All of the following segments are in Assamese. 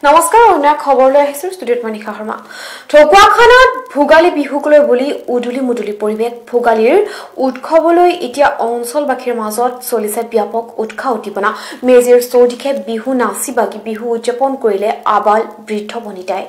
নমস্কাৰ অন্য খবৰলৈ আহিছো ষ্টুডিঅ'ত মনিকা শৰ্মা ঠকুৱাখানাত ভোগালী বিহুকলৈ বুলি উদুলি মুদুলি পৰিৱেশ ভোগালীৰ উৎসৱলৈ এতিয়া অঞ্চলবাসীৰ মাজত চলিছে ব্যাপক উৎসাহ উদ্দীপনা মেজিৰ চৌদিশে বিহু নাচি বাগি বিহু উদযাপন কৰিলে আবাল বৃদ্ধ বনিতাই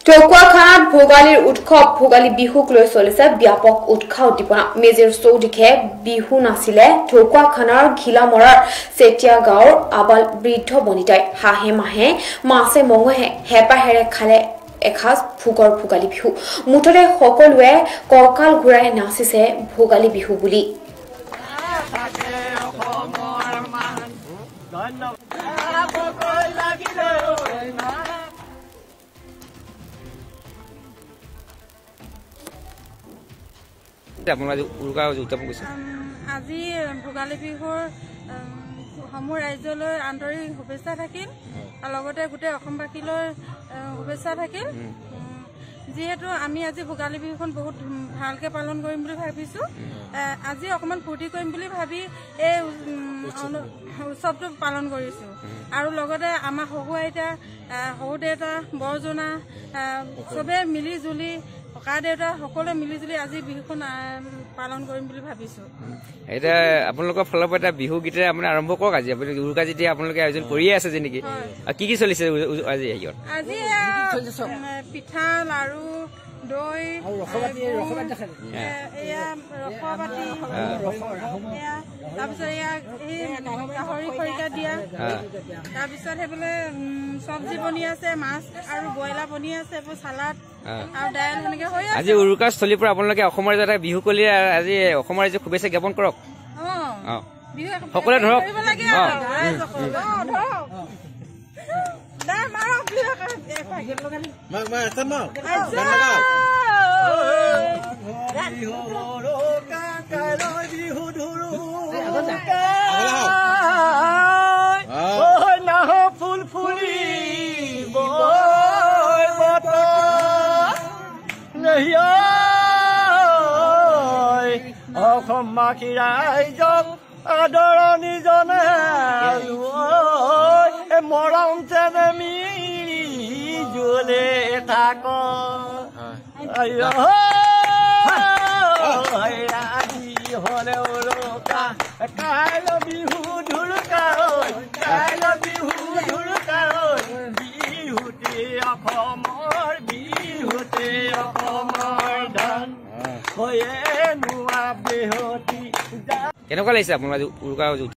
ঠকুৱাখানাত ভোগালীৰ উৎসৱ ভোগালী বিহুক লৈ চলিছে ব্যাপক উৎসাহ উদ্দীপনা মেজিৰ চৌদিশে বিহু নাচিলে ঠকুৱাখানাৰ ঘিলামৰাৰ চেতিয়া গাঁৱৰ আবাল বৃদ্ধ বনিতাই হাঁহে মাহে মাছে মঙহে হেপাহেৰে খালে এখাজ ভোগৰ ভোগালী বিহু মুঠতে সকলোৱে কঁকাল ঘূৰাই নাচিছে ভোগালী বিহু বুলি আজি ভোগালী বিহুৰ সমূহ ৰাজ্যলৈ আন্তৰিক শুভেচ্ছা থাকিল আৰু লগতে গোটেই অসমবাসীলৈ শুভেচ্ছা থাকিল যিহেতু আমি আজি ভোগালী বিহুখন বহুত ভালকে পালন কৰিম বুলি ভাবিছো আজি অকমান ফূৰ্তি কৰিম বুলি ভাবি এই উৎসৱটো পালন কৰিছো আৰু লগতে আমাৰ শহু আইতা শহু দেউতা বৰজনা চবে মিলি জুলি ককা দেউতা সকলোৱে মিলি জুলি আজি বিহুখন পালন কৰিম বুলি ভাবিছো এটা আপোনালোকৰ ফালৰ পৰা এটা বিহু গীতেৰে আপুনি আৰম্ভ কৰক আজি আপুনি উৰুকা যেতিয়া আপোনালোকে আয়োজন কৰিয়ে আছে যে নেকি কি কি চলিছে আজি আজি পিঠা লাৰু দৈ ৰসবাতি তাৰপিছত গাহৰি খৰিকা দিয়া তাৰপিছত সেইফালে চব্জি বনি আছে মাছ আৰু ব্ৰইলাৰ বনি আছে এইবোৰ চালাড আৰু দাইল সেনেকে হৈ আছে আজি উৰুকা স্থলীৰ পৰা আপোনালোকে অসমৰ এটা বিহু কলি আজি অসমৰ ৰাইজক শুভেচ্ছা জ্ঞাপন কৰক সকলোৱে ধৰক অসমবাসী ৰাইজক আদৰণি জনালো মৰম চেনে মিলি জলে থাক আজি হলে উৰুকা কাইল বিহু ঢুলুকা কাইল বিহু ঢুলুকা বিহুতে অসমৰ ধান হৈয়ে নোৱা বেহতি কেনেকুৱা লাগিছে আপোনাৰ উৰুকা